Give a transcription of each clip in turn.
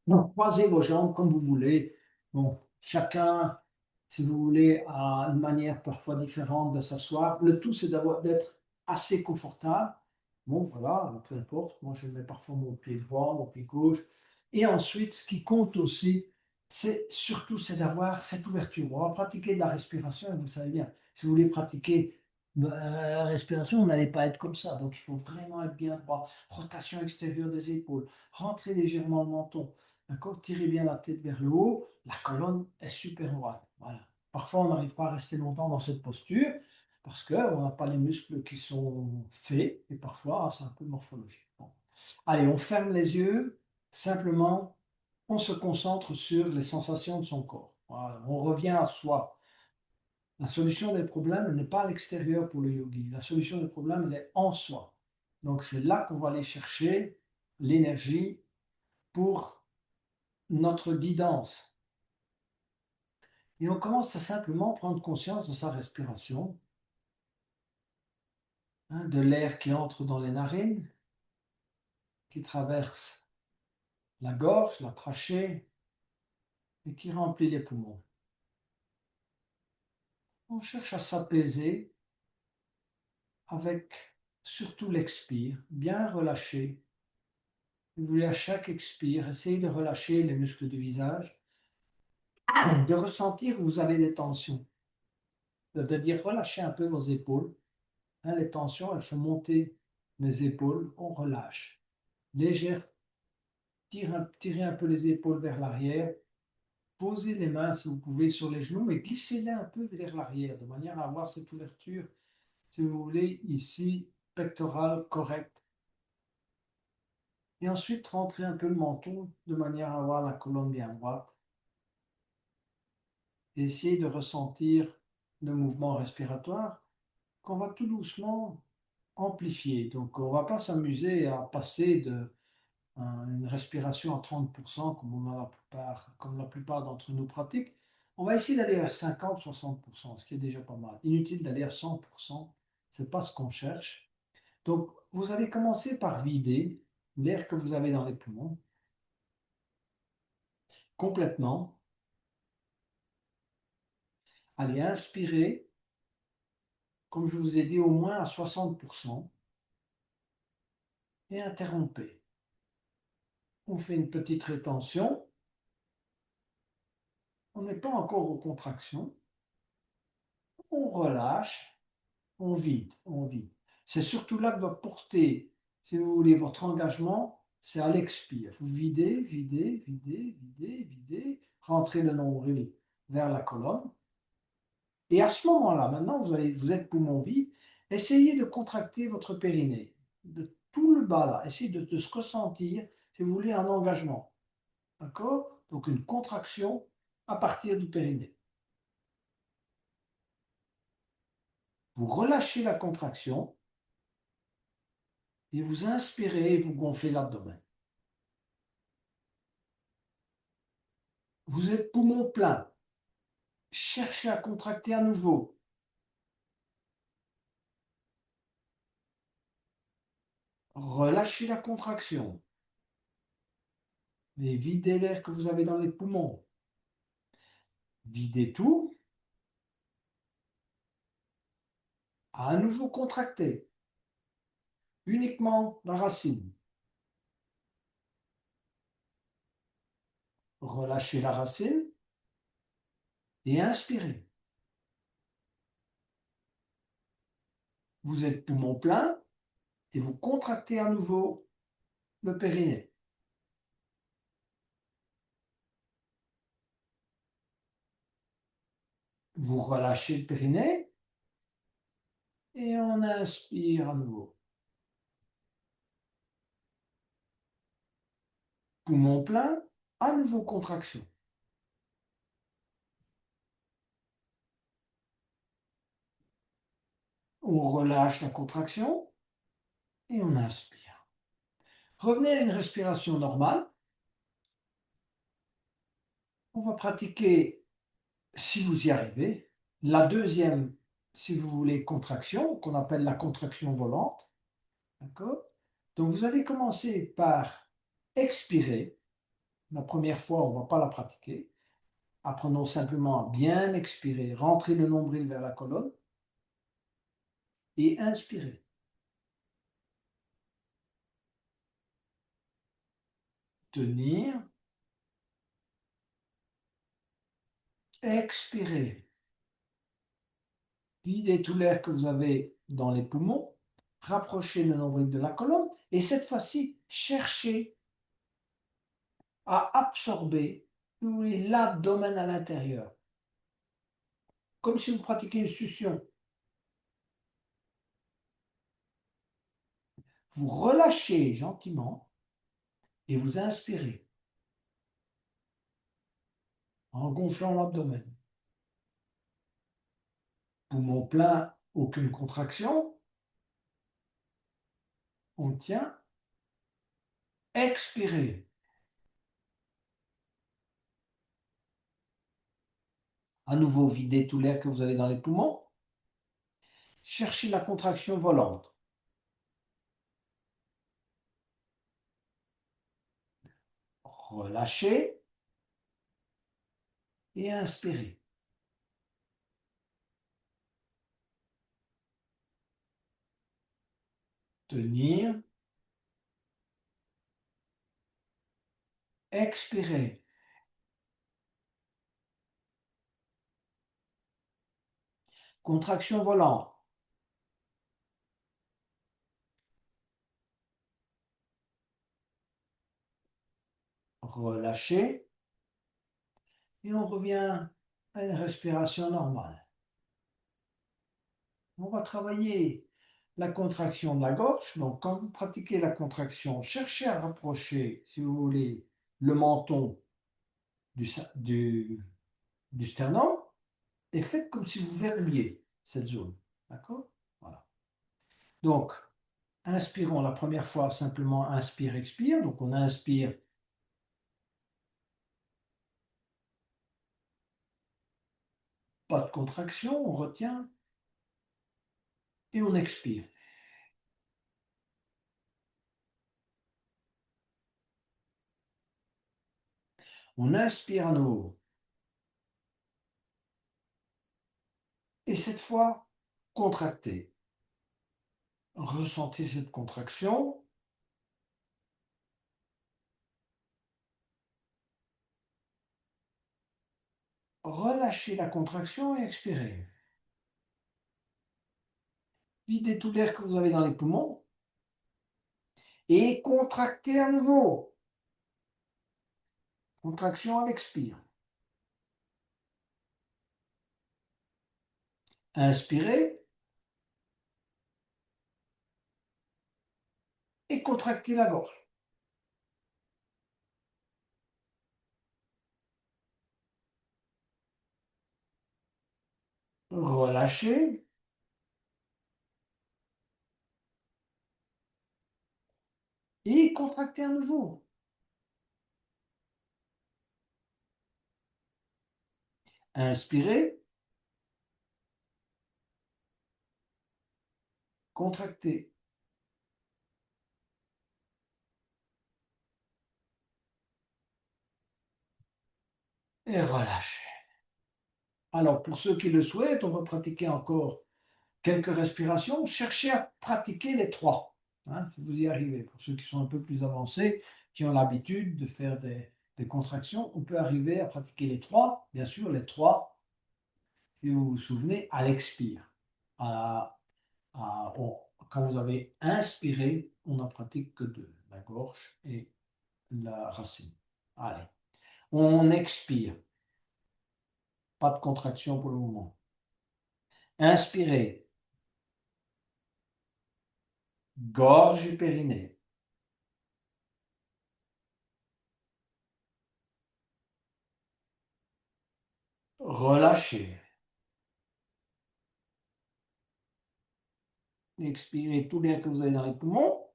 Donc, croisez vos jambes comme vous voulez. Bon, chacun, si vous voulez, a une manière parfois différente de s'asseoir. Le tout, c'est d'être assez confortable. Bon, voilà, peu importe. Moi, je mets parfois mon pied droit, mon pied gauche. Et ensuite, ce qui compte aussi, c'est surtout, c'est d'avoir cette ouverture. On va pratiquer de la respiration et vous savez bien, si vous voulez pratiquer la respiration, vous n'allez pas être comme ça. Donc, il faut vraiment être bien droit. Rotation extérieure des épaules. Rentrer légèrement le menton. D'accord? Tirez bien la tête vers le haut, la colonne est super droite. Voilà. Parfois, on n'arrive pas à rester longtemps dans cette posture parce qu'on n'a pas les muscles qui sont faits et parfois, c'est un peu morphologique. Bon. Allez, on ferme les yeux, simplement, on se concentre sur les sensations de son corps. Voilà. On revient à soi. La solution des problèmes n'est pas à l'extérieur pour le yogi. La solution des problèmes, elle est en soi. Donc, c'est là qu'on va aller chercher l'énergie pour notre guidance. Et on commence à simplement prendre conscience de sa respiration, hein, de l'air qui entre dans les narines, qui traverse la gorge, la trachée et qui remplit les poumons. On cherche à s'apaiser avec surtout l'expire, bien relâché. Vous voulez à chaque expire, essayez de relâcher les muscles du visage, de ressentir que vous avez des tensions, c'est-à-dire relâcher un peu vos épaules. Hein, les tensions, elles font monter les épaules, on relâche. Légère. Tirez un peu les épaules vers l'arrière. Posez les mains, si vous pouvez, sur les genoux, mais glissez-les un peu vers l'arrière, de manière à avoir cette ouverture, si vous voulez, ici, pectorale correcte. Et ensuite, rentrez un peu le menton, de manière à avoir la colonne bien droite. Et essayez de ressentir le mouvement respiratoire qu'on va tout doucement amplifier. Donc, on ne va pas s'amuser à passer de une respiration à 30%, comme la plupart d'entre nous pratiquent. On va essayer d'aller vers 50-60%, ce qui est déjà pas mal. Inutile d'aller à 100%, ce n'est pas ce qu'on cherche. Donc, vous allez commencer par vider l'air que vous avez dans les poumons complètement. Allez inspirer, comme je vous ai dit, au moins à 60% et interrompez. On fait une petite rétention. On n'est pas encore aux contractions. On relâche. On vide, on vide. C'est surtout là que va porter, si vous voulez, votre engagement, c'est à l'expire. Vous videz, videz, videz, videz, videz, rentrez le nombril vers la colonne. Et à ce moment-là, maintenant, vous êtes poumon vide, essayez de contracter votre périnée, de tout le bas là. Essayez de se ressentir, si vous voulez, un engagement. D'accord? Donc une contraction à partir du périnée. Vous relâchez la contraction et vous inspirez et vous gonflez l'abdomen. Vous êtes poumon plein. Cherchez à contracter à nouveau. Relâchez la contraction. Et videz l'air que vous avez dans les poumons. Videz tout. À nouveau contracter. Uniquement la racine. Relâchez la racine et inspirez. Vous êtes poumon plein et vous contractez à nouveau le périnée. Vous relâchez le périnée et on inspire à nouveau. Poumon plein, à nouveau contraction. On relâche la contraction et on inspire. Revenez à une respiration normale. On va pratiquer, si vous y arrivez, la deuxième, si vous voulez, contraction, qu'on appelle la contraction volante. D'accord? Donc vous allez commencer par expirer. La première fois, on ne va pas la pratiquer. Apprenons simplement à bien expirer, rentrer le nombril vers la colonne et inspirer. Tenir, expirer. Videz tout l'air que vous avez dans les poumons, rapprochez le nombril de la colonne et cette fois-ci, cherchez à absorber l'abdomen à l'intérieur, comme si vous pratiquiez une succion. Vous relâchez gentiment et vous inspirez en gonflant l'abdomen. Poumon plein, aucune contraction. On tient. Expirez. À nouveau, videz tout l'air que vous avez dans les poumons. Cherchez la contraction volante. Relâchez et inspirez. Tenir. Expirez. Contraction volante. Relâchez. Et on revient à une respiration normale. On va travailler la contraction de la gorge. Donc, quand vous pratiquez la contraction, cherchez à rapprocher, si vous voulez, le menton du, du sternum et faites comme si vous verrouilliez cette zone. D'accord? Voilà. Donc, inspirons la première fois, simplement inspire, expire. Donc, on inspire, pas de contraction, on retient et on expire. On inspire à nouveau. Et cette fois, contractez. Ressentez cette contraction. Relâchez la contraction et expirez. Videz tout l'air que vous avez dans les poumons et contractez à nouveau. Contraction à l'expire. Inspirez et contractez la gorge. Relâchez et contractez à nouveau. Inspirez, contractez et relâchez. Alors, pour ceux qui le souhaitent, on va pratiquer encore quelques respirations. Cherchez à pratiquer les trois, hein, si vous y arrivez. Pour ceux qui sont un peu plus avancés, qui ont l'habitude de faire des contractions, on peut arriver à pratiquer les trois. Bien sûr, les trois, si vous vous souvenez, à l'expire. Quand vous avez inspiré, on n'en pratique que deux, la gorge et la racine. Allez, on expire. Pas de contraction pour le moment. Inspirez. Gorge et périnée. Relâchez. Expirez tout l'air que vous avez dans les poumons.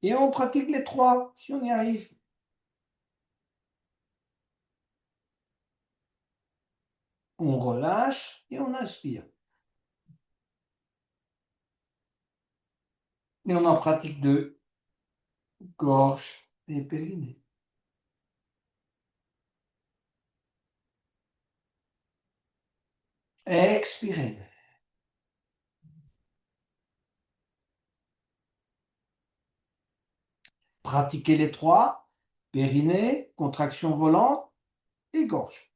Et on pratique les trois, si on y arrive. On relâche et on inspire. Et on en pratique deux, gorge et périnée. Expirez. Pratiquez les trois, périnée, contraction volante et gorge.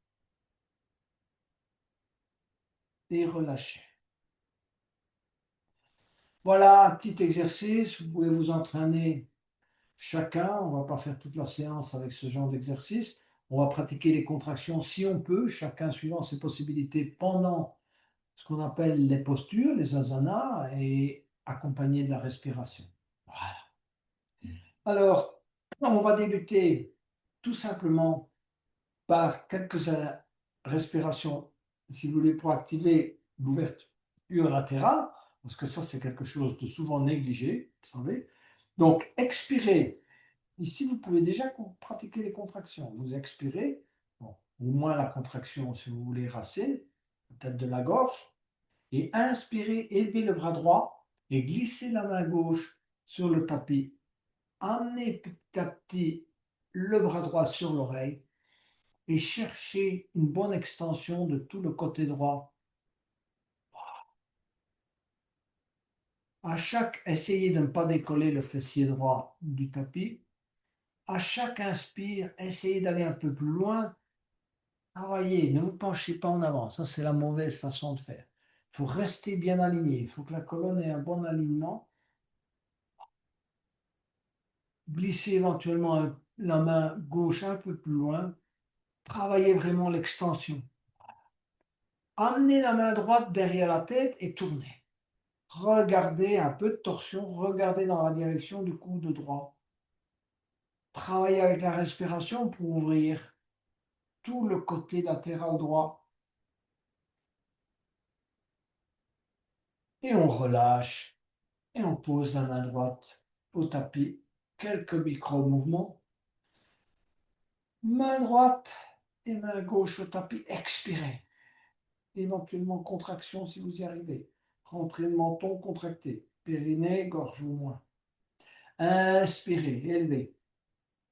Et relâchez. Voilà un petit exercice. Vous pouvez vous entraîner chacun. On ne va pas faire toute la séance avec ce genre d'exercice. On va pratiquer les contractions si on peut, chacun suivant ses possibilités pendant ce qu'on appelle les postures, les asanas, et accompagné de la respiration. Voilà. Alors, on va débuter tout simplement par quelques respirations, si vous voulez, pour activer l'ouverture latérale, parce que ça, c'est quelque chose de souvent négligé, vous savez. Donc, expirez. Ici, vous pouvez déjà pratiquer les contractions. Vous expirez, bon, au moins la contraction, si vous voulez, racine, peut-être de la gorge, et inspirez, élevez le bras droit et glissez la main gauche sur le tapis. Amenez petit à petit le bras droit sur l'oreille et cherchez une bonne extension de tout le côté droit. Essayez de ne pas décoller le fessier droit du tapis. À chaque inspire, essayez d'aller un peu plus loin. Travaillez, ne vous penchez pas en avant. Ça, c'est la mauvaise façon de faire. Il faut rester bien aligné. Il faut que la colonne ait un bon alignement. Glissez éventuellement la main gauche un peu plus loin. Travaillez vraiment l'extension. Amenez la main droite derrière la tête et tournez. Regardez un peu de torsion, regardez dans la direction du coude droit. Travaillez avec la respiration pour ouvrir tout le côté latéral droit. Et on relâche et on pose la main droite au tapis. Quelques micro-mouvements. Main droite et main gauche au tapis. Expirez. Éventuellement contraction si vous y arrivez. Rentrez le menton contracté. Périnée, gorge ou moins. Inspirez, élevez.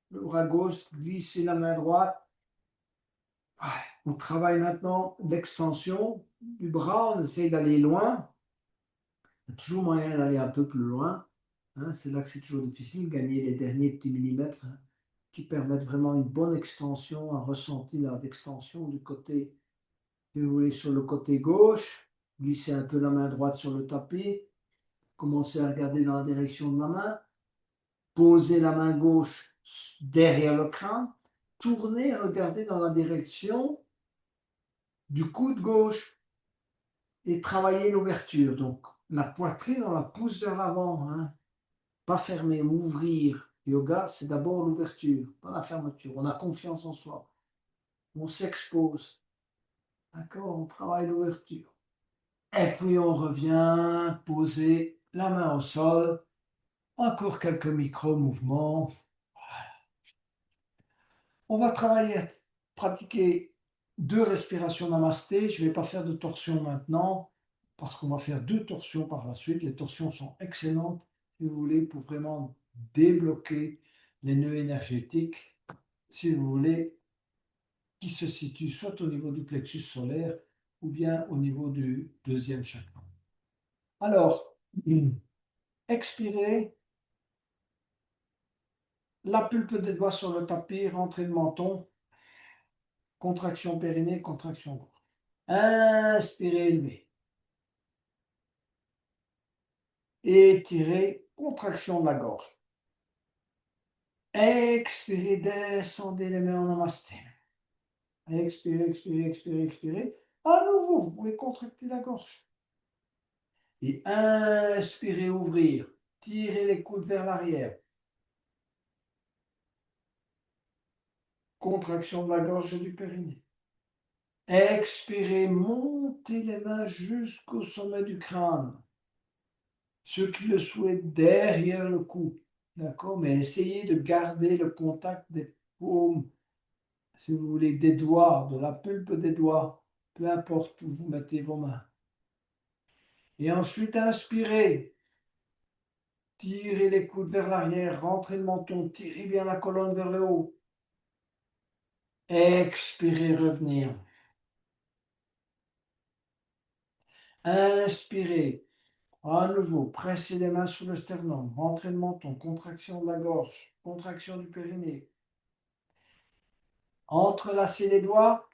Le bras gauche, glissez la main droite. On travaille maintenant l'extension du bras. On essaye d'aller loin. Il y a toujours moyen d'aller un peu plus loin. Hein, c'est là que c'est toujours difficile, gagner les derniers petits millimètres, hein, qui permettent vraiment une bonne extension, un ressenti d'extension du côté, si vous voulez, sur le côté gauche. Glissez un peu la main droite sur le tapis. Commencez à regarder dans la direction de ma main. Posez la main gauche derrière le crâne. Tournez et regardez dans la direction du coude gauche et travaillez l'ouverture. Donc, la poitrine, on la pousse vers l'avant, hein. Pas fermer, ouvrir. Yoga, c'est d'abord l'ouverture, pas la fermeture. On a confiance en soi. On s'expose. D'accord? On travaille l'ouverture. Et puis on revient poser la main au sol. Encore quelques micro-mouvements. On va pratiquer deux respirations namasté. Je ne vais pas faire de torsion maintenant parce qu'on va faire deux torsions par la suite. Les torsions sont excellentes, si vous voulez, pour vraiment débloquer les nœuds énergétiques, si vous voulez, qui se situent soit au niveau du plexus solaire ou bien au niveau du deuxième chakra. Alors, expirez, la pulpe des doigts sur le tapis, rentrée de menton, contraction périnée, contraction gorge. Inspirez, élevez. Étirez, contraction de la gorge. Expirez, descendez les mains en namasté. Expirez, expirez, expirez, expirez. À nouveau, vous pouvez contracter la gorge. Et inspirez, ouvrir. Tirez les coudes vers l'arrière. Contraction de la gorge et du périnée. Expirez, montez les mains jusqu'au sommet du crâne. Ceux qui le souhaitent derrière le cou. D'accord? Mais essayez de garder le contact des paumes, si vous voulez, des doigts, de la pulpe des doigts, peu importe où vous mettez vos mains. Et ensuite, inspirez. Tirez les coudes vers l'arrière, rentrez le menton, tirez bien la colonne vers le haut. Expirez, revenir. Inspirez. À nouveau, pressez les mains sous le sternum, rentrez le menton, contraction de la gorge, contraction du périnée. Entrelacez les doigts,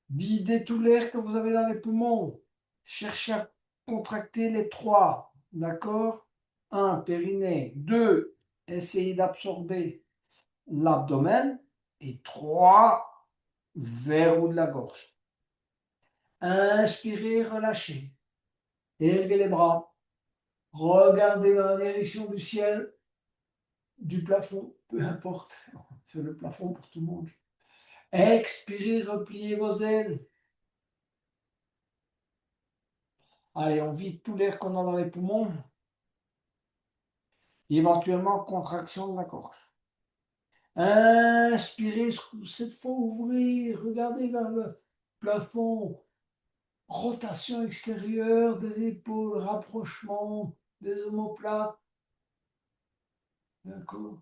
videz tout l'air que vous avez dans les poumons. Cherchez à contracter les trois, d'accord? 1, périnée. 2, essayez d'absorber l'abdomen. Et 3, verrou de la gorge. Inspirez, relâchez. Élevez les bras. Regardez dans la direction du ciel, du plafond, peu importe. C'est le plafond pour tout le monde. Expirez, repliez vos ailes. Allez, on vide tout l'air qu'on a dans les poumons. Éventuellement, contraction de la gorge. Inspirez, cette fois ouvrez, regardez vers le plafond. Rotation extérieure des épaules, rapprochement des omoplates. D'accord?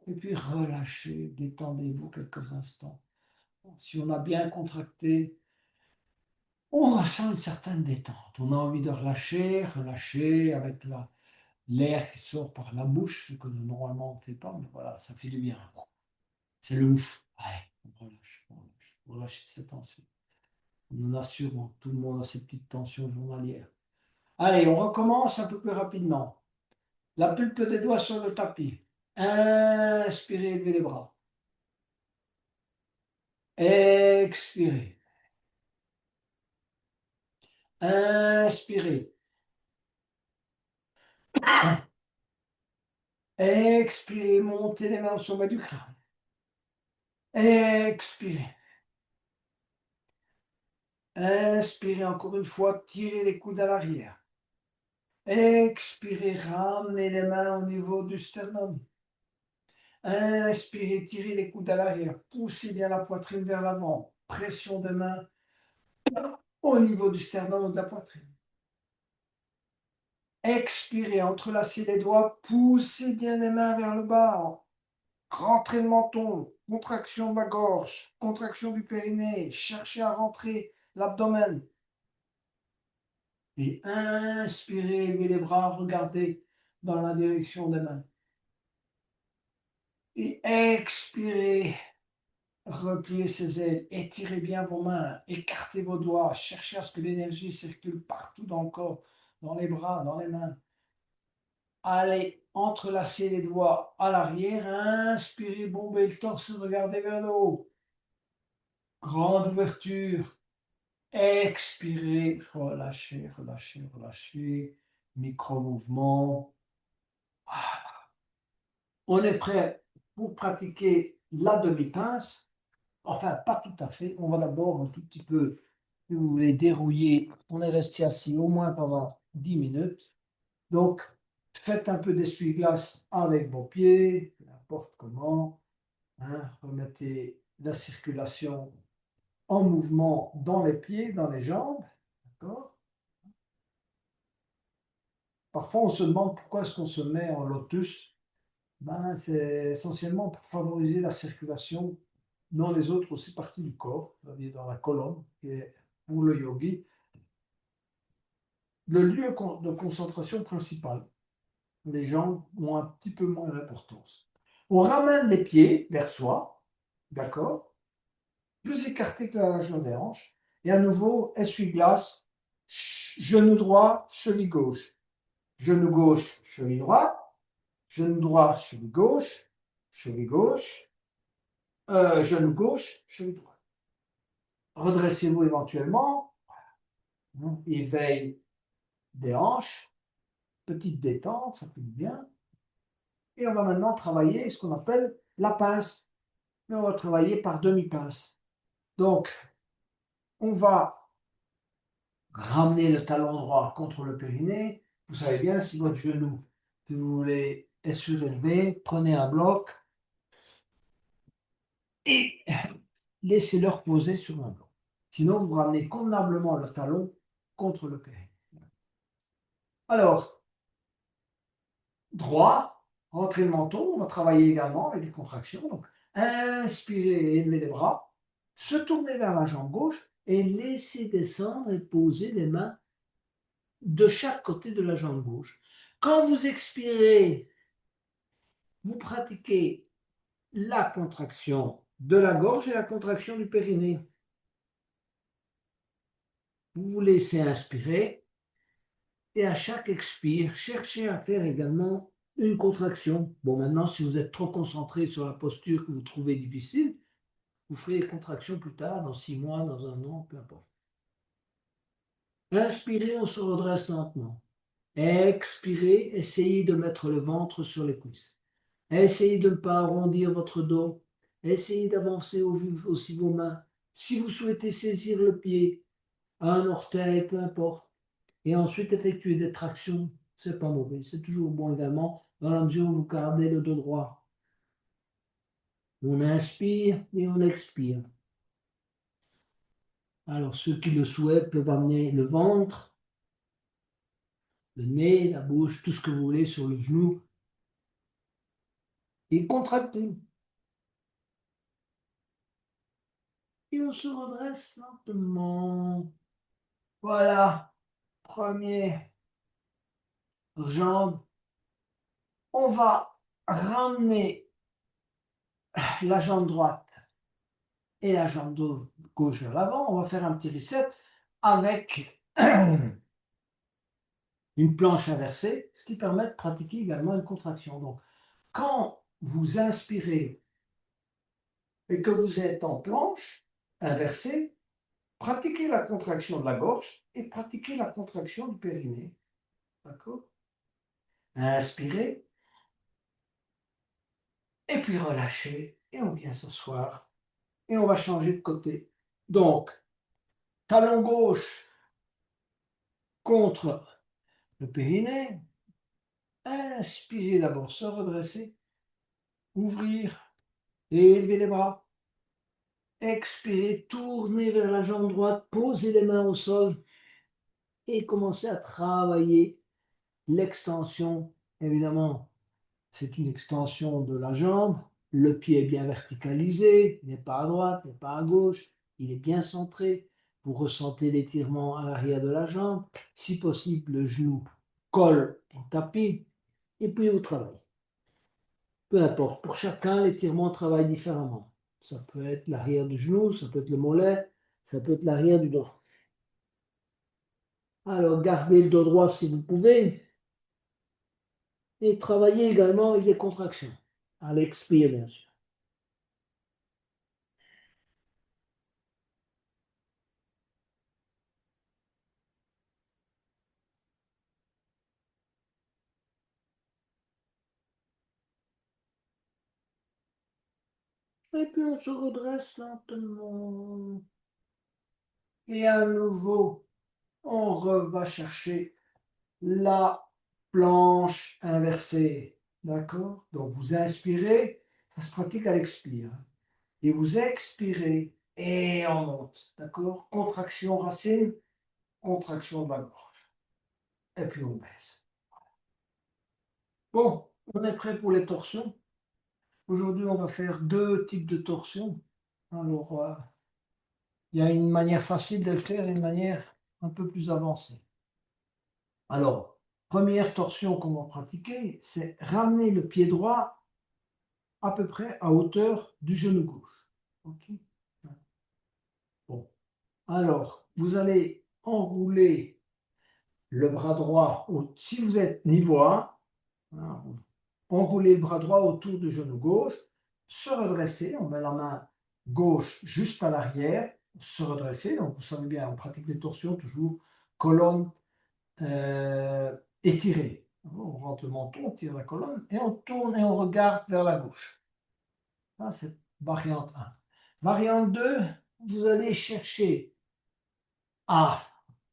Et puis relâchez, détendez-vous quelques instants. Si on a bien contracté, on ressent une certaine détente. On a envie de relâcher, relâcher avec l'air qui sort par la bouche, ce que normalement on ne fait pas, mais voilà, ça fait du bien. C'est le ouf. Ouais, on relâche, on relâche, on relâche cette tension. On en a sûrement, tout le monde a ses petites tensions journalières. Allez, on recommence un peu plus rapidement. La pulpe des doigts sur le tapis. Inspirez, levez les bras. Expirez. Inspirez. Expirez, montez les mains au sommet du crâne. Expirez. Inspirez encore une fois, tirez les coudes à l'arrière. Expirez, ramenez les mains au niveau du sternum. Inspirez, tirez les coudes à l'arrière. Poussez bien la poitrine vers l'avant. Pression des mains au niveau du sternum ou de la poitrine. Expirez, entrelacez les doigts, poussez bien les mains vers le bas. Rentrez le menton, contraction de la gorge, contraction du périnée. Cherchez à rentrer l'abdomen. Et inspirez, levez les bras, regardez dans la direction des mains. Et expirez, repliez ses ailes, étirez bien vos mains, écartez vos doigts, cherchez à ce que l'énergie circule partout dans le corps, dans les bras, dans les mains. Allez, entrelacez les doigts à l'arrière, inspirez, bombez le torse, regardez vers le haut. Grande ouverture. Expirez, relâchez, relâchez, relâchez. Micro-mouvement. On est prêt pour pratiquer la demi-pince. Enfin, pas tout à fait. On va d'abord un tout petit peu, si vous voulez, dérouiller. On est resté assis au moins pendant 10 minutes. Donc, faites un peu d'essuie-glace avec vos pieds, n'importe comment. Hein. Remettez la circulation en mouvement dans les pieds, dans les jambes. D'accord? Parfois, on se demande pourquoi est-ce qu'on se met en lotus. Ben, c'est essentiellement pour favoriser la circulation dans les autres aussi parties du corps, c'est-à-dire dans la colonne, qui est pour le yogi le lieu de concentration principal. Les jambes ont un petit peu moins d'importance. On ramène les pieds vers soi, d'accord, plus écartés que la largeur des hanches, et à nouveau, essuie-glace, genou droit, cheville gauche, genou gauche, cheville droite, genou droit, cheville gauche, genou gauche, cheville droite. Redressez-vous éventuellement, éveil des hanches, petite détente, ça fait du bien. Et on va maintenant travailler ce qu'on appelle la pince. Mais on va travailler par demi-pince. Donc, on va ramener le talon droit contre le périnée. Vous savez bien, si votre genou, si vous voulez, est surélevé, prenez un bloc et laissez-le reposer sur un bloc. Sinon, vous ramenez convenablement le talon contre le périnée. Alors, droit, rentrez le menton, on va travailler également avec des contractions. Donc, inspirez et élevez les bras, se tourner vers la jambe gauche et laissez descendre et poser les mains de chaque côté de la jambe gauche. Quand vous expirez, vous pratiquez la contraction de la gorge et la contraction du périnée. Vous vous laissez inspirer et à chaque expire, cherchez à faire également une contraction. Bon, maintenant, si vous êtes trop concentré sur la posture que vous trouvez difficile, vous ferez les contractions plus tard, dans 6 mois, dans un an, peu importe. Inspirez, on se redresse lentement. Expirez, essayez de mettre le ventre sur les cuisses. Essayez de ne pas arrondir votre dos. Essayez d'avancer aussi vos mains. Si vous souhaitez saisir le pied, un orteil, peu importe, et ensuite effectuer des tractions, c'est pas mauvais. C'est toujours bon également, dans la mesure où vous gardez le dos droit. On inspire et on expire. Alors, ceux qui le souhaitent peuvent amener le ventre, le nez, la bouche, tout ce que vous voulez sur le genou et contracter. Et on se redresse lentement. Voilà, première jambe. On va ramener la jambe droite et la jambe gauche vers l'avant. On va faire un petit reset avec une planche inversée, ce qui permet de pratiquer également une contraction. Donc, quand vous inspirez et que vous êtes en planche inversée, pratiquez la contraction de la gorge et pratiquez la contraction du périnée. D'accord? Inspirez et puis relâchez et on vient s'asseoir et on va changer de côté. Donc, talon gauche contre le périnée. Inspirez d'abord, se redresser, ouvrir et élever les bras. Expirez, tournez vers la jambe droite, posez les mains au sol et commencez à travailler l'extension. Évidemment, c'est une extension de la jambe. Le pied est bien verticalisé, il n'est pas à droite, il n'est pas à gauche, il est bien centré. Vous ressentez l'étirement à l'arrière de la jambe. Si possible, le genou colle au tapis et puis vous travaillez. Peu importe, pour chacun, l'étirement travaille différemment. Ça peut être l'arrière du genou, ça peut être le mollet, ça peut être l'arrière du dos. Alors, gardez le dos droit si vous pouvez et travaillez également avec les contractions. À l'expire, bien sûr. Et puis on se redresse lentement. Et à nouveau, on va chercher la planche inversée. D'accord? Donc vous inspirez, ça se pratique à l'expire. Et vous expirez et on monte. D'accord? Contraction racine, contraction de la gorge. Et puis on baisse. Bon, on est prêt pour les torsions. Aujourd'hui, on va faire deux types de torsions. Alors, il y a une manière facile de le faire et une manière un peu plus avancée. Alors, première torsion qu'on va pratiquer, c'est ramener le pied droit à peu près à hauteur du genou gauche. Ok. Bon. Alors, vous allez enrouler le bras droit, si vous êtes niveau 1, hein, enroulez le bras droit autour du genou gauche, se redresser, on met la main gauche juste à l'arrière, se redresser, donc vous savez bien, on pratique les torsions toujours colonne étirée. On rentre le menton, on tire la colonne et on tourne et on regarde vers la gauche. Ça, c'est variante 1. Variante 2, vous allez chercher à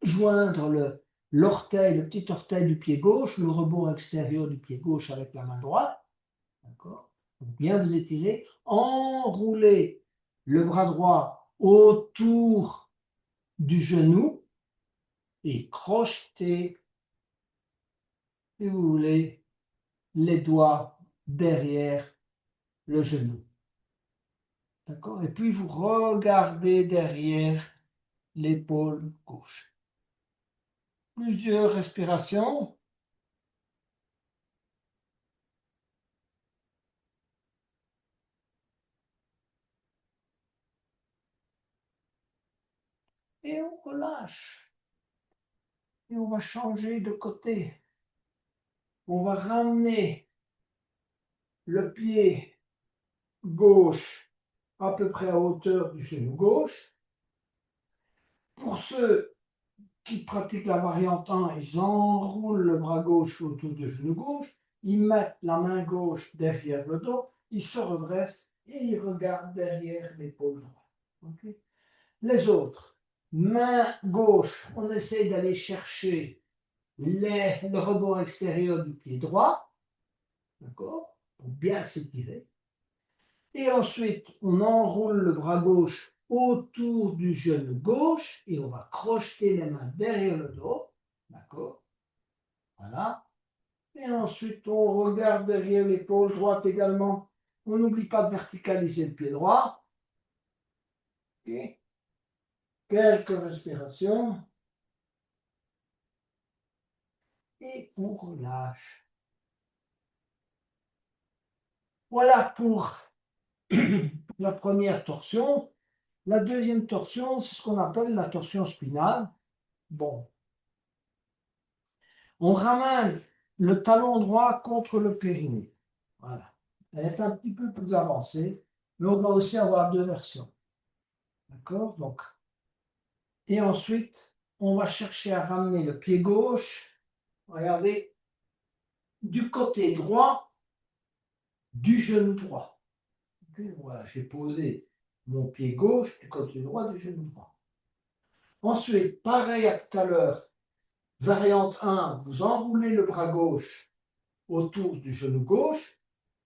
joindre l'orteil, le petit orteil du pied gauche, le rebord extérieur du pied gauche avec la main droite. D'accord? Bien vous étirez, enroulez le bras droit autour du genou et crochetez, si vous voulez, les doigts derrière le genou. D'accord? Et puis vous regardez derrière l'épaule gauche. Plusieurs respirations. Et on relâche. Et on va changer de côté. On va ramener le pied gauche à peu près à hauteur du genou gauche. Pour ceux qui pratiquent la variante 1, ils enroulent le bras gauche autour du genou gauche, ils mettent la main gauche derrière le dos, ils se redressent et ils regardent derrière l'épaule droite. Okay. Les autres, main gauche, on essaie d'aller chercher le rebord extérieur du pied droit, d'accord, pour bien s'étirer. Et ensuite, on enroule le bras gauche autour du genou gauche et on va crocheter les mains derrière le dos. D'accord? Voilà. Et ensuite, on regarde derrière l'épaule droite également. On n'oublie pas de verticaliser le pied droit. Okay. Quelques respirations. Et on relâche. Voilà pour la première torsion. La deuxième torsion, c'est ce qu'on appelle la torsion spinale. Bon, on ramène le talon droit contre le périnée. Voilà. Elle est un petit peu plus avancée, mais on va aussi avoir deux versions. D'accord? Donc, et ensuite, on va chercher à ramener le pied gauche, regardez, du côté droit du genou droit. Okay, voilà, j'ai posé mon pied gauche du côté droit du genou droit. Ensuite, pareil à tout à l'heure, variante 1, vous enroulez le bras gauche autour du genou gauche,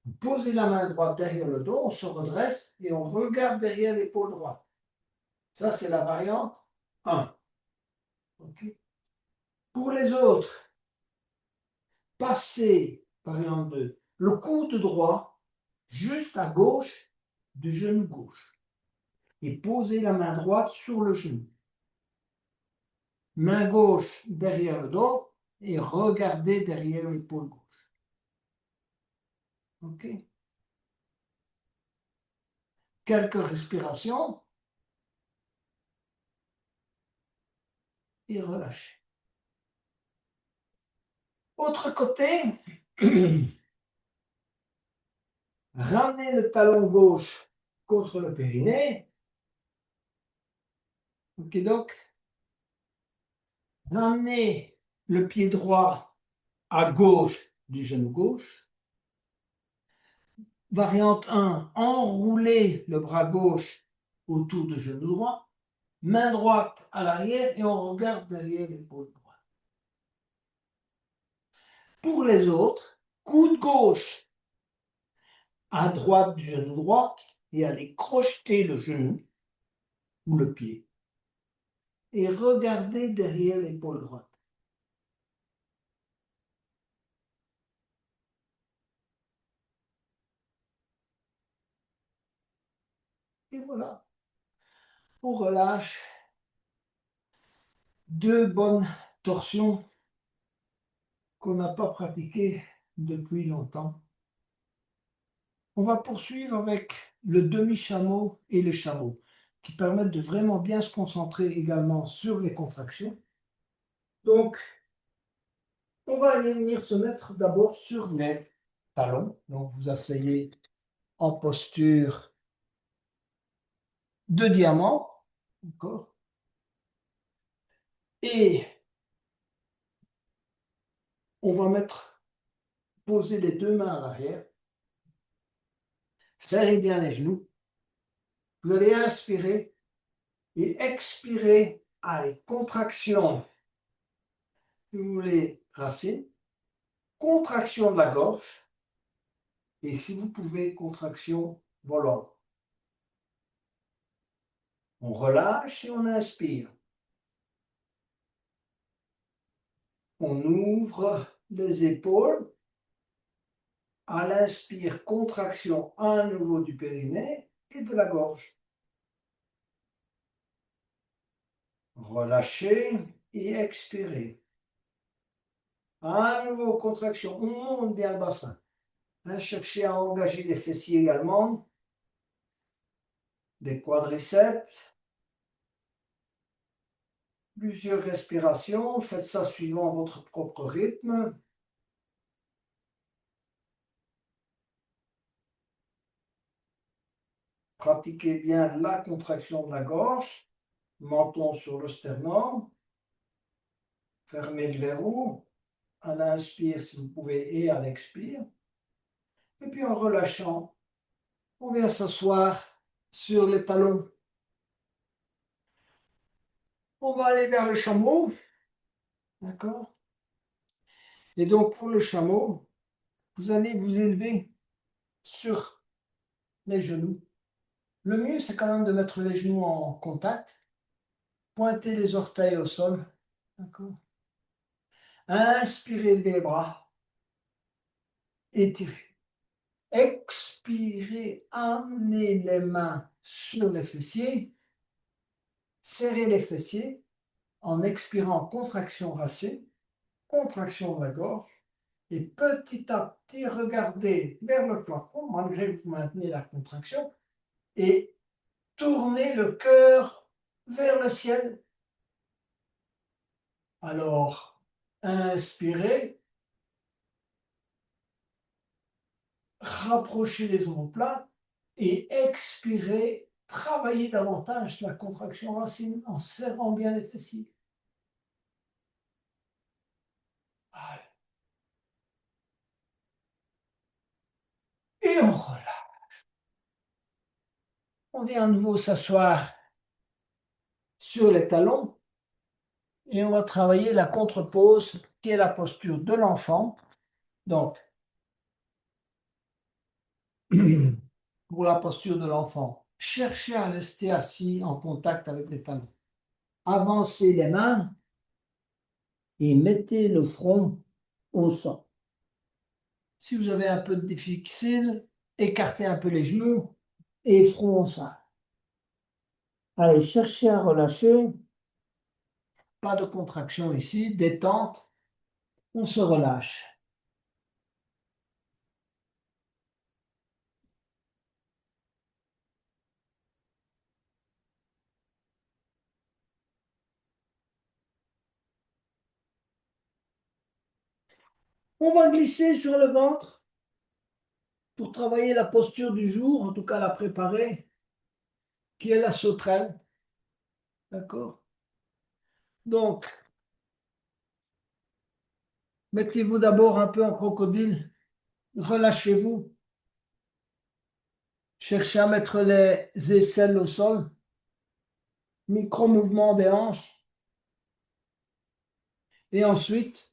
vous posez la main droite derrière le dos, on se redresse et on regarde derrière l'épaule droite. Ça, c'est la variante 1. Okay. Pour les autres, passez, variante 2, le coude droit juste à gauche du genou gauche et posez la main droite sur le genou. Main gauche derrière le dos et regardez derrière l'épaule gauche. OK? Quelques respirations et relâchez. Autre côté, ramenez le talon gauche contre le périnée. OK, donc, ramenez le pied droit à gauche du genou gauche. Variante 1, enroulez le bras gauche autour du genou droit. Main droite à l'arrière et on regarde derrière l'épaule droite. Pour les autres, coude gauche à droite du genou droit et allez crocheter le genou ou le pied et regardez derrière l'épaule droite. Et voilà, on relâche. Deux bonnes torsions qu'on n'a pas pratiquées depuis longtemps. On va poursuivre avec le demi-chameau et le chameau, qui permettent de vraiment bien se concentrer également sur les contractions. Donc, on va aller venir se mettre d'abord sur les talons. Donc, vous asseyez en posture de diamant. D'accord. Et on va poser les deux mains à l'arrière. Serrez bien les genoux. Vous allez inspirer et expirer. Allez, contraction. Si vous voulez, racine. Contraction de la gorge. Et si vous pouvez, contraction volant. On relâche et on inspire. On ouvre les épaules. À l'inspire, contraction à nouveau du périnée et de la gorge. Relâchez et expirez. À nouveau, contraction. On monte bien le bassin. Hein, cherchez à engager les fessiers également. Des quadriceps. Plusieurs respirations. Faites ça suivant votre propre rythme. Pratiquez bien la contraction de la gorge. Menton sur le sternum. Fermez le verrou. À l'inspire si vous pouvez et à l'expire. Et puis en relâchant, on vient s'asseoir sur les talons. On va aller vers le chameau. D'accord? Et donc pour le chameau, vous allez vous élever sur les genoux. Le mieux, c'est quand même de mettre les genoux en contact. Pointez les orteils au sol. D'accord? Inspirez, levez les bras. Étirez. Expirez, amenez les mains sur les fessiers. Serrez les fessiers en expirant contraction racée, contraction de la gorge. Et petit à petit, regardez vers le plafond, malgré que vous maintenez la contraction, et tournez le cœur vers le ciel. Alors, inspirez, rapprochez les omoplates et expirez, travaillez davantage la contraction racine en serrant bien les fessiers. Allez. Et on relâche. On vient à nouveau s'asseoir sur les talons et on va travailler la contre-pose qui est la posture de l'enfant. Donc, pour la posture de l'enfant, cherchez à rester assis en contact avec les talons. Avancez les mains et mettez le front au sol. Si vous avez un peu de difficile, écartez un peu les genoux et front au sol. Allez, cherchez à relâcher. Pas de contraction ici, détente. On se relâche. On va glisser sur le ventre pour travailler la posture du jour, en tout cas la préparer, qui est la sauterelle. D'accord? Donc, mettez-vous d'abord un peu en crocodile, relâchez-vous, cherchez à mettre les aisselles au sol, micro-mouvement des hanches, et ensuite,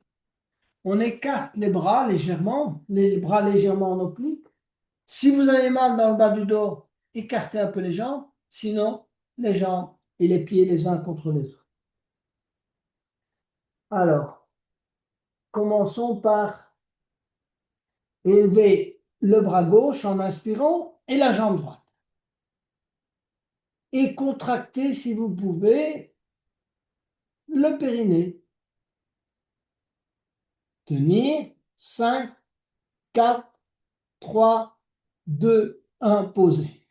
on écarte les bras légèrement en oblique. Si vous avez mal dans le bas du dos, écartez un peu les jambes, sinon, les jambes et les pieds les uns contre les autres. Alors, commençons par élever le bras gauche en inspirant et la jambe droite. Et contractez, si vous pouvez, le périnée. Tenir. 5, 4, 3, 2, 1, posez.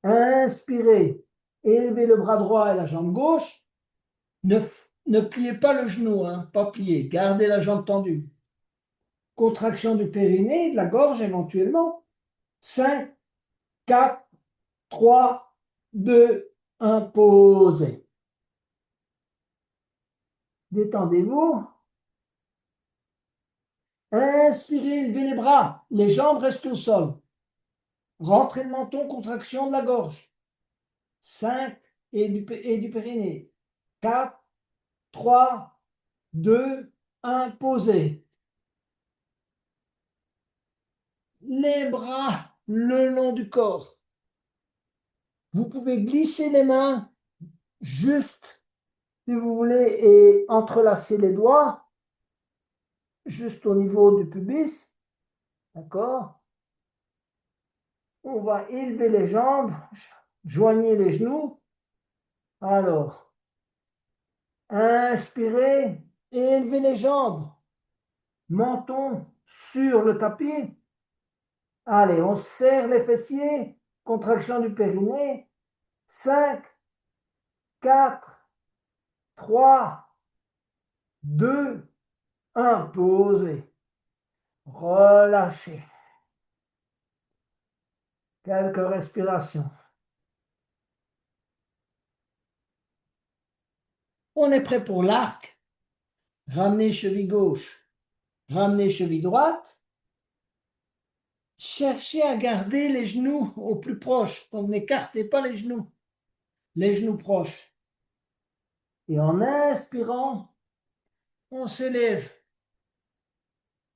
Inspirez. Élevez le bras droit et la jambe gauche. Ne pliez pas le genou, hein, pas plié. Gardez la jambe tendue. Contraction du périnée, de la gorge éventuellement. 5, 4, 3, 2, 1, posez. Détendez-vous. Inspirez, levez les bras. Les jambes restent au sol. Rentrez le menton, contraction de la gorge. 5 et du périnée. 4, 3, 2, 1, posez. Les bras le long du corps. Vous pouvez glisser les mains juste, si vous voulez, et entrelacer les doigts, juste au niveau du pubis. D'accord? On va élever les jambes, joignez les genoux. Alors, inspirez, Et élevez les jambes. Menton sur le tapis. Allez, on serre les fessiers. Contraction du périnée. 5, 4, 3, 2, 1. Posez. Relâchez. Quelques respirations. On est prêt pour l'arc. Ramenez cheville gauche. Ramenez cheville droite. Cherchez à garder les genoux au plus proche. Donc n'écartez pas les genoux. Les genoux proches. Et en inspirant, on s'élève.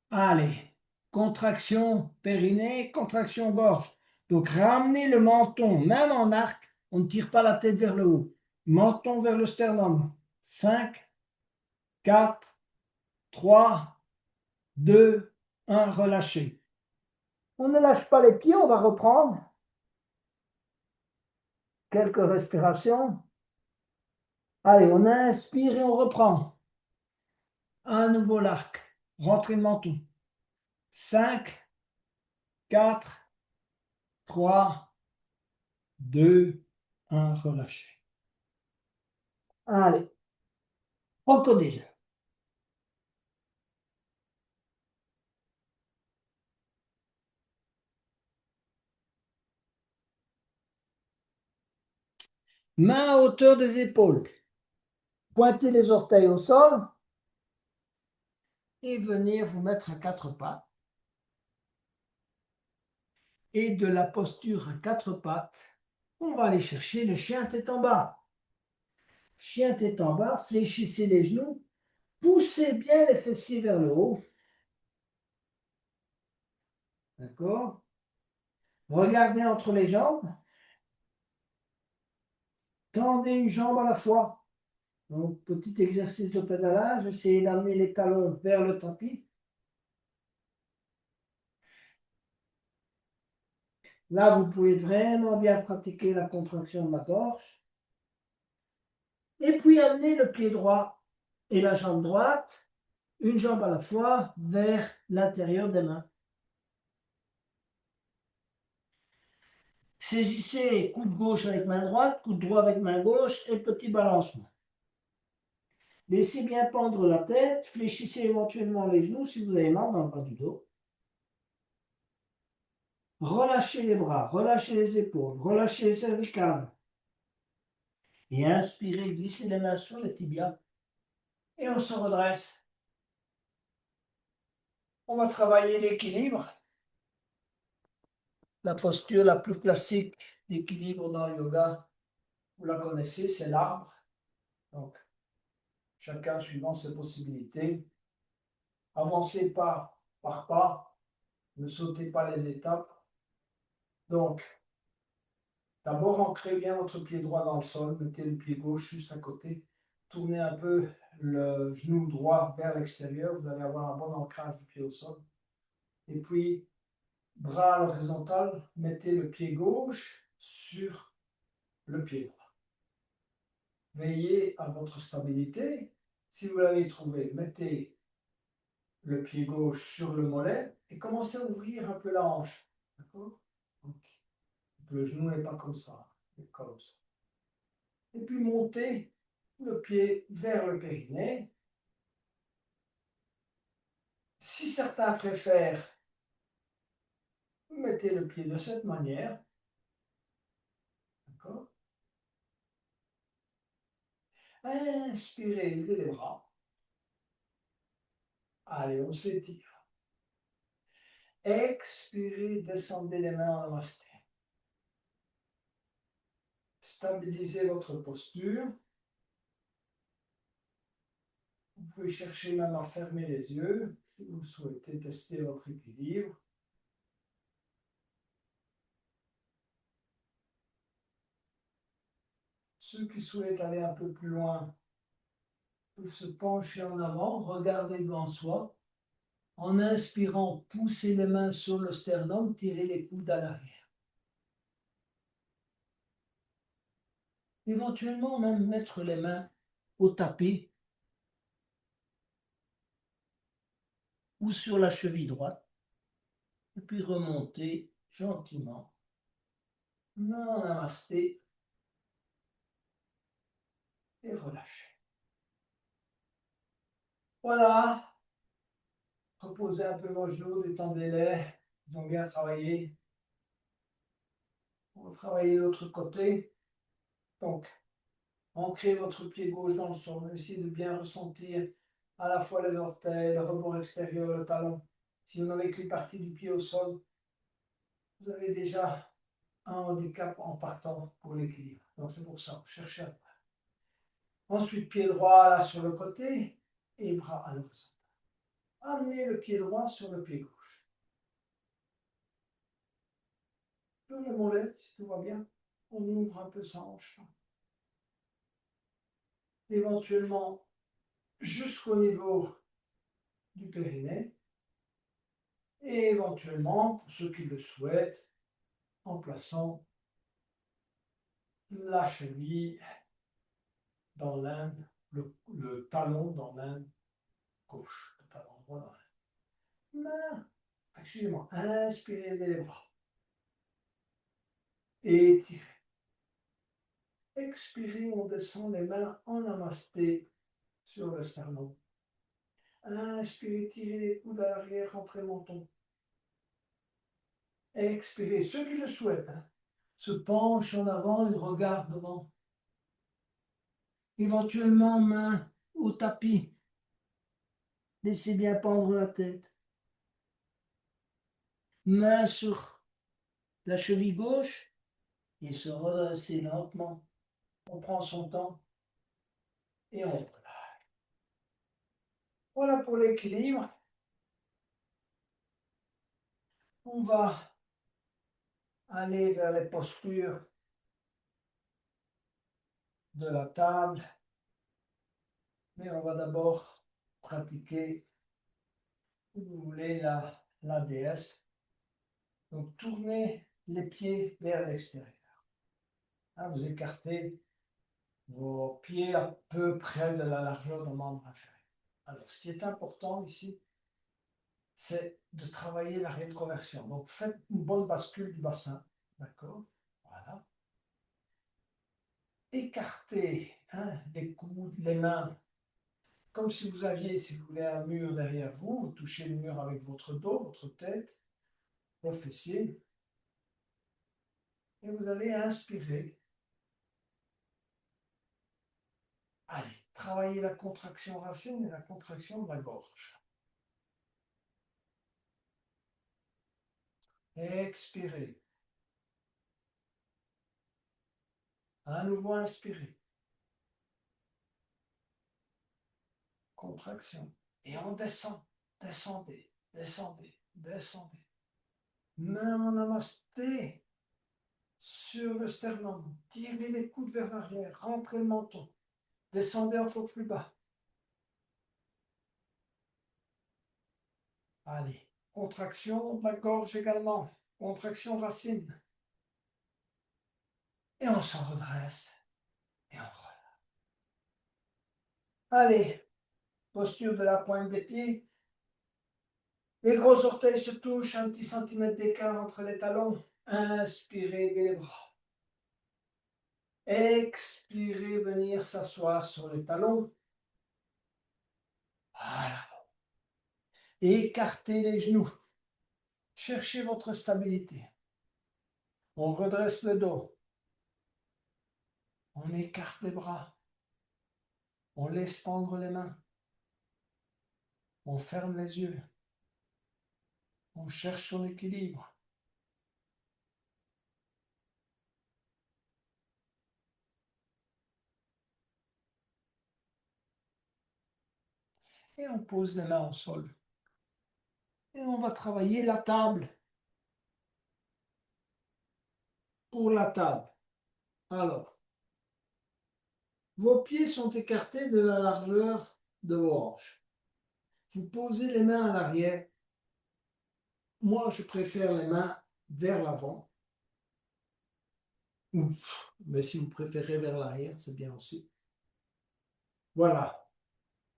Allez, contraction périnée, contraction gorge. Donc ramenez le menton, même en arc, on ne tire pas la tête vers le haut. Menton vers le sternum. 5, 4, 3, 2, 1, relâchez. On ne lâche pas les pieds, on va reprendre. Quelques respirations. Allez, on inspire et on reprend. À nouveau l'arc. Rentrez le menton. 5, 4, 3, 2, 1, relâchez. Allez, on continue. Main à hauteur des épaules. Pointez les orteils au sol et venir vous mettre à quatre pattes. Et de la posture à quatre pattes, on va aller chercher le chien tête en bas. Chien tête en bas, fléchissez les genoux, poussez bien les fessiers vers le haut. D'accord? Regardez entre les jambes. Tendez une jambe à la fois. Donc, petit exercice de pédalage, essayez d'amener les talons vers le tapis. Là, vous pouvez vraiment bien pratiquer la contraction de la gorge. Et puis, amenez le pied droit et la jambe droite, une jambe à la fois, vers l'intérieur des mains. Saisissez coude gauche avec main droite, coude droit avec main gauche et petit balancement. Laissez bien pendre la tête, fléchissez éventuellement les genoux si vous avez mal dans le bas du dos. Relâchez les bras, relâchez les épaules, relâchez les cervicales. Et inspirez, glissez les mains sur les tibias. Et on se redresse. On va travailler l'équilibre. La posture la plus classique d'équilibre dans le yoga, vous la connaissez, c'est l'arbre. Donc, chacun suivant ses possibilités. Avancez pas par pas, ne sautez pas les étapes. Donc, d'abord, ancrez bien votre pied droit dans le sol, mettez le pied gauche juste à côté, tournez un peu le genou droit vers l'extérieur, vous allez avoir un bon ancrage du pied au sol. Et puis, bras à l'horizontale, mettez le pied gauche sur le pied droit. Veillez à votre stabilité. Si vous l'avez trouvé, mettez le pied gauche sur le mollet et commencez à ouvrir un peu la hanche. D'accord? Le genou n'est pas comme ça, comme ça. Et puis montez le pied vers le périnée. Si certains préfèrent, mettez le pied de cette manière. D'accord? Inspirez, levez les bras. Allez, on s'étire. Expirez, descendez les mains en namasté. Stabilisez votre posture. Vous pouvez chercher même à fermer les yeux si vous souhaitez tester votre équilibre. Ceux qui souhaitent aller un peu plus loin peuvent se pencher en avant, regarder devant soi. En inspirant, poussez les mains sur le sternum, tirez les coudes à l'arrière. Éventuellement, même mettre les mains au tapis ou sur la cheville droite, et puis remonter gentiment, main en namasté, et relâcher. Voilà, reposez un peu vos genoux, détendez-les, ils ont bien travaillé. On va travailler l'autre côté. Donc, ancrez votre pied gauche dans le sol, essayez de bien ressentir à la fois les orteils, le rebord extérieur, le talon. Si vous n'avez qu'une partie du pied au sol, vous avez déjà un handicap en partant pour l'équilibre. Donc c'est pour ça, cherchez à... Ensuite, pied droit là sur le côté et bras à l'horizon. Amenez le pied droit sur le pied gauche. Sur le mollet, si tout va bien, on ouvre un peu sa hanche. Éventuellement jusqu'au niveau du périnée. Et éventuellement, pour ceux qui le souhaitent, en plaçant la cheville dans l'inde, le talon dans l'inde gauche, le talon droit dans l'inde. Excusez-moi, inspirez les bras. Étirez. Expirez, on descend les mains en namasté sur le sternum. Inspirez, tirez les coudes à l'arrière, rentrez le menton. Expirez, ceux qui le souhaitent, se penchent en avant et regardent devant. Éventuellement, main au tapis. Laissez bien pendre la tête. Main sur la cheville gauche et se redresser lentement. On prend son temps et on relâche. Voilà pour l'équilibre. On va aller vers les postures de la table, mais on va d'abord pratiquer, si vous voulez, la déesse. Donc tournez les pieds vers l'extérieur. Vous écartez vos pieds à peu près de la largeur du membre inférieur. Alors, ce qui est important ici, c'est de travailler la rétroversion. Donc, faites une bonne bascule du bassin. D'accord? Voilà. Écartez les coudes, les mains, comme si vous aviez, si vous voulez, un mur derrière vous. Vous touchez le mur avec votre dos, votre tête, vos fessiers. Et vous allez inspirer. Allez, travaillez la contraction racine et la contraction de la gorge. Expirez. À nouveau, inspirez. Contraction. Et on descend. Descendez, descendez, descendez. Main en namasté sur le sternum. Tirez les coudes vers l'arrière. Rentrez le menton. Descendez encore plus bas. Allez. Contraction de la gorge également. Contraction racine. Et on s'en redresse. Et on relâche. Allez. Posture de la pointe des pieds. Les gros orteils se touchent, un petit centimètre d'écart entre les talons. Inspirez les bras. Expirez, venir s'asseoir sur les talons. Voilà. Écartez les genoux. Cherchez votre stabilité. On redresse le dos. On écarte les bras. On laisse pendre les mains. On ferme les yeux. On cherche son équilibre. Et on pose les mains au sol. Et on va travailler la table. Pour la table. Alors, vos pieds sont écartés de la largeur de vos hanches. Vous posez les mains à l'arrière. Moi, je préfère les mains vers l'avant. Mais si vous préférez vers l'arrière, c'est bien aussi. Voilà.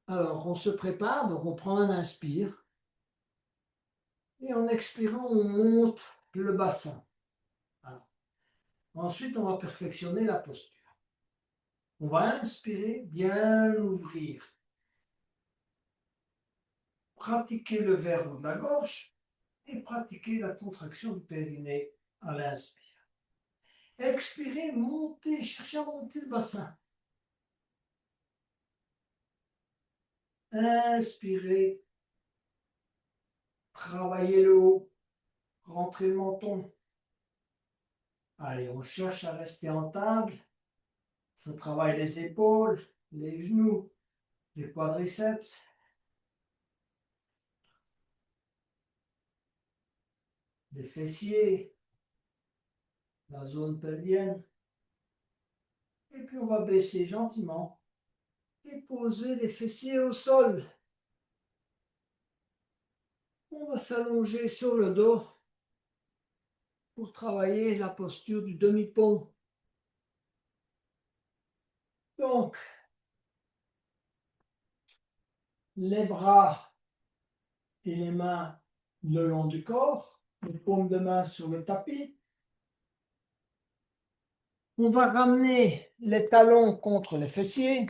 Alors, on se prépare. Donc, on prend un inspire. Et en expirant, on monte le bassin. Alors, ensuite, on va perfectionner la posture. On va inspirer, bien ouvrir. Pratiquer le verrou de la gorge et pratiquer la contraction du périnée à l'inspire. Expirer, monter, chercher à monter le bassin. Inspirer, travailler le haut, rentrer le menton. Allez, on cherche à rester en table. Ça travaille les épaules, les genoux, les quadriceps. Les fessiers, la zone pelvienne. Et puis on va baisser gentiment et poser les fessiers au sol. On va s'allonger sur le dos pour travailler la posture du demi-pont. Donc, les bras et les mains le long du corps, les paumes de main sur le tapis. On va ramener les talons contre les fessiers.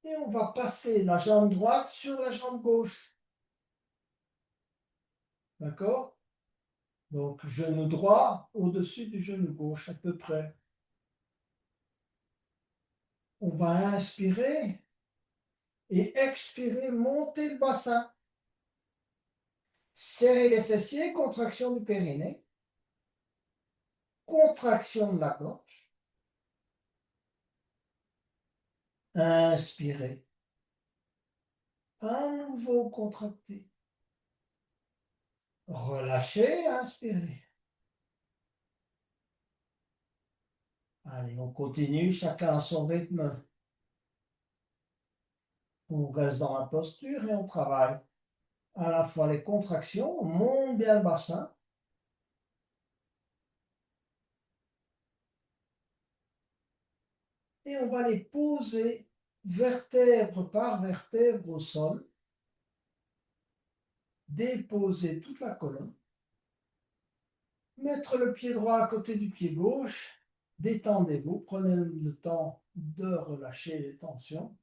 Et on va passer la jambe droite sur la jambe gauche. D'accord? Donc, genou droit au-dessus du genou gauche, à peu près. On va inspirer et expirer, monter le bassin. Serrer les fessiers, contraction du périnée. Contraction de la gorge. Inspirer. À nouveau contracter. Relâcher, inspirer. Allez, on continue, chacun à son rythme. On reste dans la posture et on travaille à la fois les contractions, on monte bien le bassin. Et on va les poser vertèbre par vertèbre au sol. Déposer toute la colonne. Mettre le pied droit à côté du pied gauche. Détendez-vous, prenez le temps de relâcher les tensions.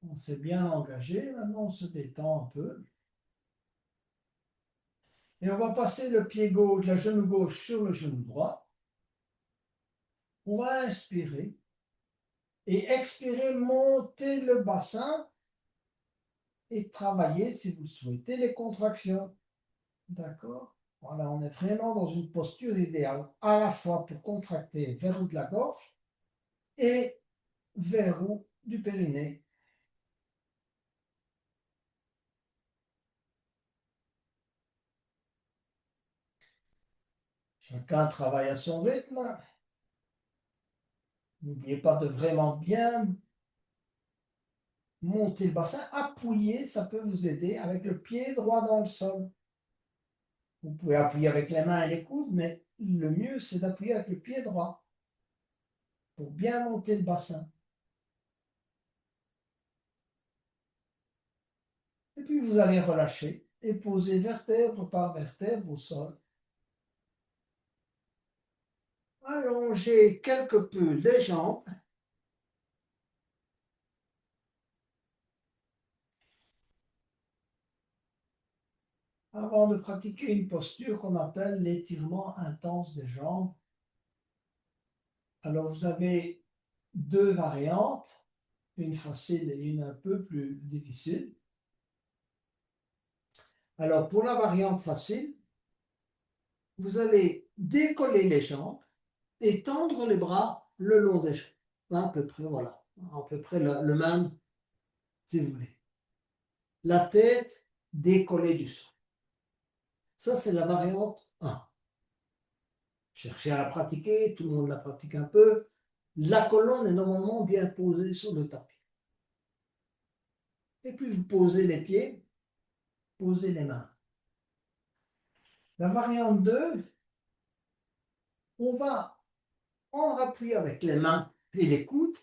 On s'est bien engagé, maintenant on se détend un peu. Et on va passer le pied gauche, la genou gauche sur le genou droit. On va inspirer et expirer, monter le bassin et travailler, si vous souhaitez, les contractions. D'accord? Voilà, on est vraiment dans une posture idéale, à la fois pour contracter verrou de la gorge et verrou du périnée. Chacun travaille à son rythme. N'oubliez pas de vraiment bien monter le bassin. Appuyer, ça peut vous aider avec le pied droit dans le sol. Vous pouvez appuyer avec les mains et les coudes, mais le mieux, c'est d'appuyer avec le pied droit pour bien monter le bassin. Et puis, vous allez relâcher et poser vertèbre par vertèbre au sol. Allongez quelque peu les jambes. Avant de pratiquer une posture qu'on appelle l'étirement intense des jambes. Alors, vous avez deux variantes, une facile et une un peu plus difficile. Alors, pour la variante facile, vous allez décoller les jambes et tendre les bras le long des jambes. À peu près, voilà. À peu près le même, si vous voulez. La tête décollée du sol. Ça, c'est la variante 1. Cherchez à la pratiquer, tout le monde la pratique un peu. La colonne est normalement bien posée sur le tapis. Et puis vous posez les pieds, posez les mains. La variante 2, on va On appuie avec les mains et les coudes,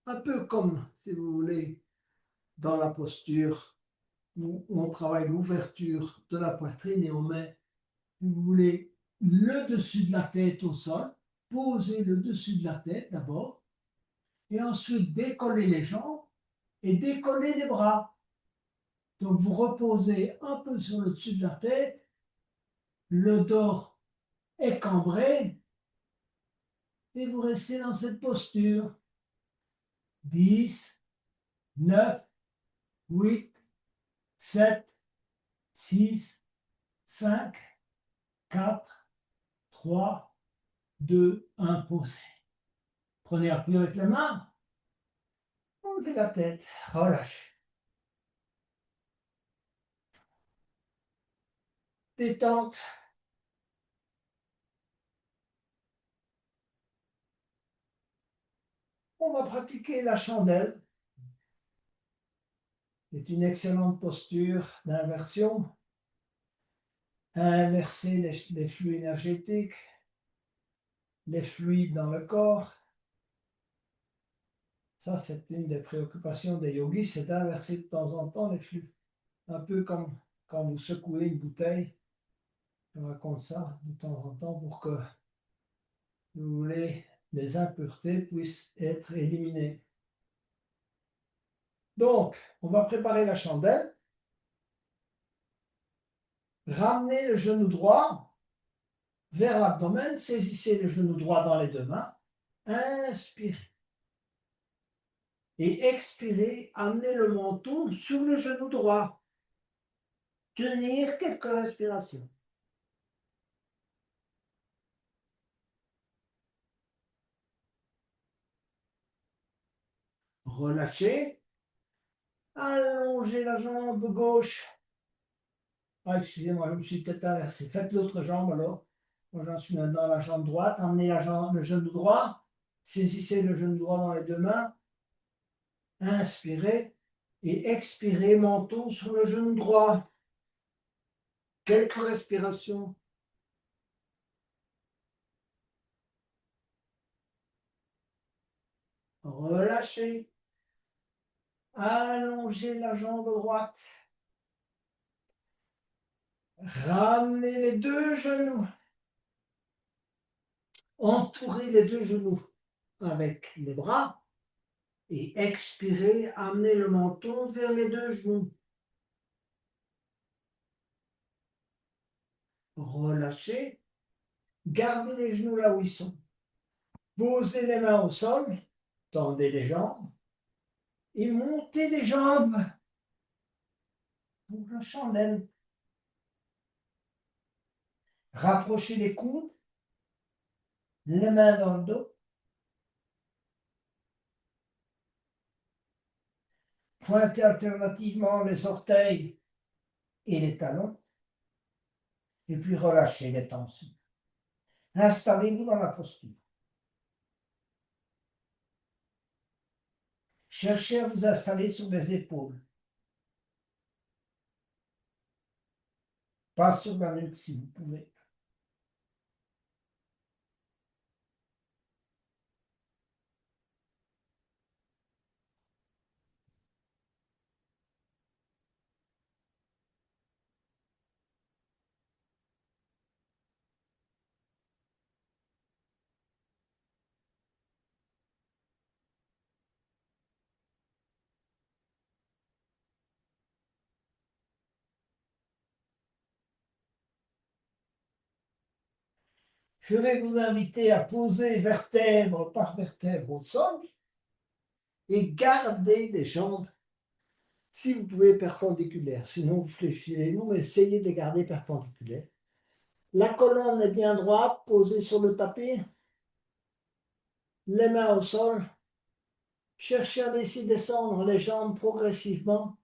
un peu comme, si vous voulez, dans la posture où on travaille l'ouverture de la poitrine et on met, si vous voulez, le dessus de la tête au sol, poser le dessus de la tête d'abord, et ensuite décoller les jambes et décoller les bras. Donc vous reposez un peu sur le dessus de la tête, le dos est cambré, et vous restez dans cette posture. 10, 9, 8, 7, 6, 5, 4, 3, 2, 1, posez. Prenez appui avec la main, enlevez la tête, relâchez. Détente. On va pratiquer la chandelle. C'est une excellente posture d'inversion. Inverser les flux énergétiques, les fluides dans le corps. Ça, c'est une des préoccupations des yogis, c'est d'inverser de temps en temps les flux. Un peu comme quand vous secouez une bouteille. Je raconte ça de temps en temps pour que, si vous voulez, les impuretés puissent être éliminées. Donc, on va préparer la chandelle. Ramenez le genou droit vers l'abdomen, saisissez le genou droit dans les deux mains, inspirez. Et expirez, amenez le menton sur le genou droit. Tenir quelques respirations. Relâchez. Allongez la jambe gauche. Ah, excusez-moi, je me suis peut-être inversé. Faites l'autre jambe alors. Moi, j'en suis maintenant à la jambe droite. Amenez le genou droit. Saisissez le genou droit dans les deux mains. Inspirez. Et expirez, menton sur le genou droit. Quelques respirations. Relâchez. Allongez la jambe droite. Ramenez les deux genoux. Entourez les deux genoux avec les bras. Et expirez, amenez le menton vers les deux genoux. Relâchez. Gardez les genoux là où ils sont. Posez les mains au sol. Tendez les jambes. Et montez les jambes pour la chandelle. Rapprochez les coudes. Les mains dans le dos. Pointez alternativement les orteils et les talons. Et puis relâchez les tensions. Installez-vous dans la posture. Cherchez à vous installer sur les épaules. Pas sur la nuque si vous pouvez. Je vais vous inviter à poser vertèbre par vertèbre au sol et garder les jambes, si vous pouvez, perpendiculaires. Sinon, vous fléchissez les genoux, mais essayez de les garder perpendiculaires. La colonne est bien droite, posée sur le tapis. Les mains au sol. Cherchez à laisser descendre les jambes progressivement.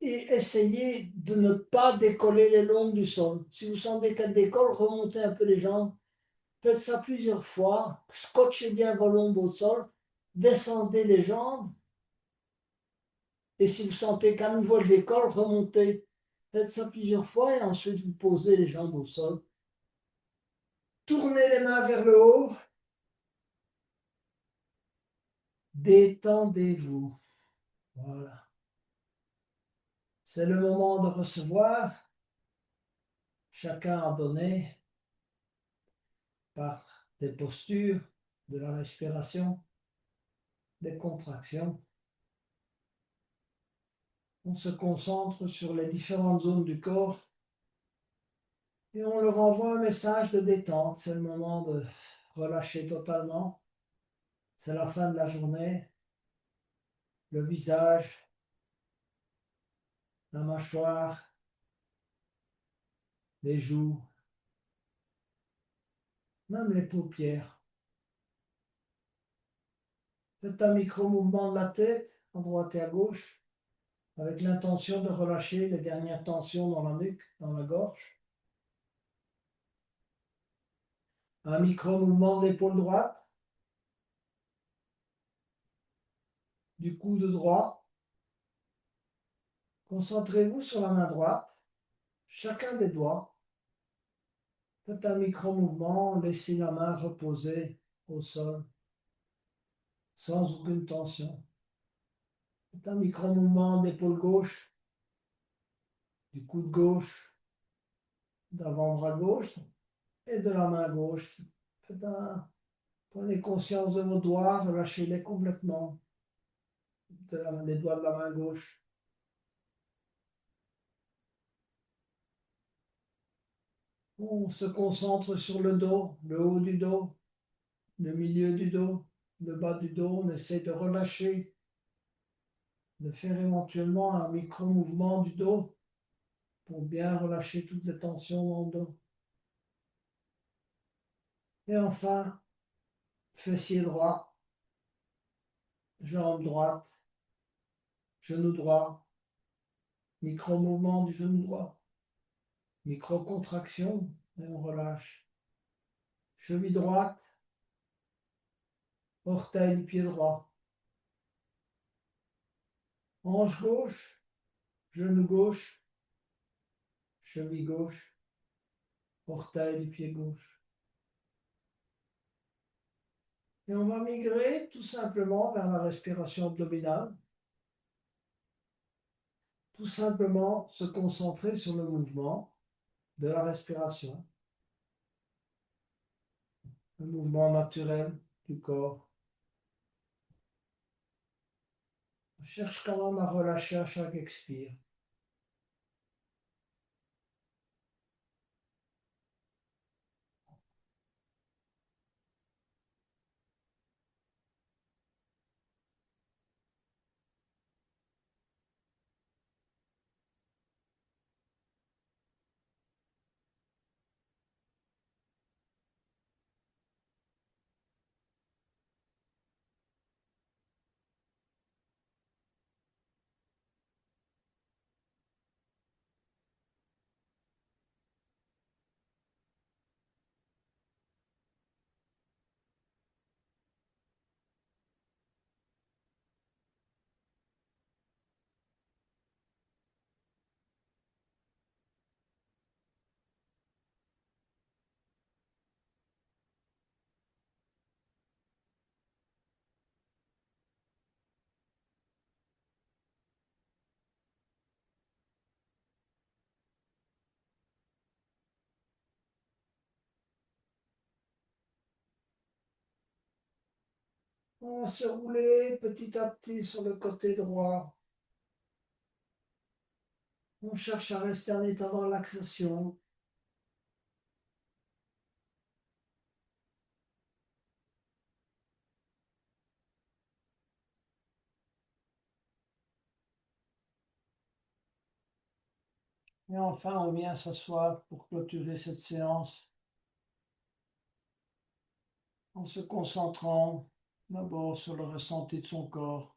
Et essayez de ne pas décoller les longs du sol. Si vous sentez qu'elles décollent, remontez un peu les jambes. Faites ça plusieurs fois. Scotchez bien vos lombes au sol. Descendez les jambes. Et si vous sentez qu'à nouveau elles décollent, remontez. Faites ça plusieurs fois et ensuite vous posez les jambes au sol. Tournez les mains vers le haut. Détendez-vous. Voilà. C'est le moment de recevoir. Chacun a donné par des postures, de la respiration, des contractions. On se concentre sur les différentes zones du corps et on leur envoie un message de détente. C'est le moment de relâcher totalement. C'est la fin de la journée. Le visage, la mâchoire, les joues, même les paupières. Faites un micro-mouvement de la tête à droite et à gauche avec l'intention de relâcher les dernières tensions dans la nuque, dans la gorge. Un micro-mouvement de l'épaule droite, du coude droit. Concentrez-vous sur la main droite, chacun des doigts. Faites un micro-mouvement, laissez la main reposer au sol, sans aucune tension. Faites un micro-mouvement d'épaule gauche, du coude gauche, d'avant-bras gauche et de la main gauche. Prenez conscience de vos doigts, relâchez-les complètement, les doigts de la main gauche. On se concentre sur le dos, le haut du dos, le milieu du dos, le bas du dos. On essaie de relâcher, de faire éventuellement un micro-mouvement du dos pour bien relâcher toutes les tensions dans le dos. Et enfin, fessier droit, jambe droite, genou droit, micro-mouvement du genou droit, micro-contraction et on relâche. Cheville droite, orteil du pied droit, hanche gauche, genou gauche, cheville gauche, orteil du pied gauche. Et on va migrer tout simplement vers la respiration abdominale. Tout simplement se concentrer sur le mouvement de la respiration, le mouvement naturel du corps. On cherche quand même à relâcher à chaque expire. On va se rouler petit à petit sur le côté droit. On cherche à rester en état de relaxation. Et enfin, on vient s'asseoir pour clôturer cette séance en se concentrant d'abord sur le ressenti de son corps.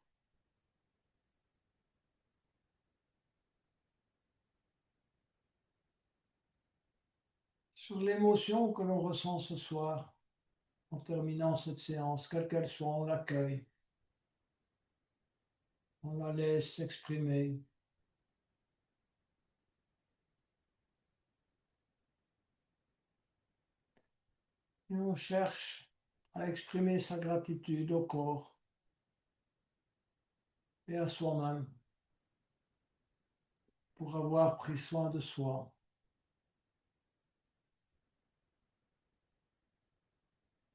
Sur l'émotion que l'on ressent ce soir en terminant cette séance, quelle qu'elle soit, on l'accueille, on la laisse s'exprimer. Et on cherche à exprimer sa gratitude au corps et à soi-même pour avoir pris soin de soi.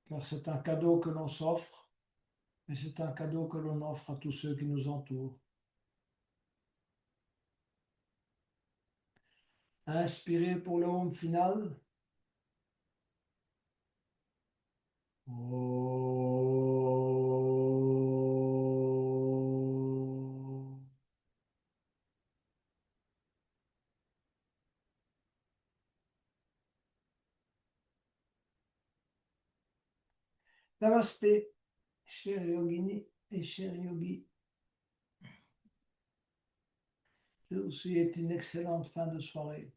Car c'est un cadeau que l'on s'offre et c'est un cadeau que l'on offre à tous ceux qui nous entourent. Inspirez pour le home final. Namasté, chers yogini et chers yogis. Je vous souhaite une excellente fin de soirée.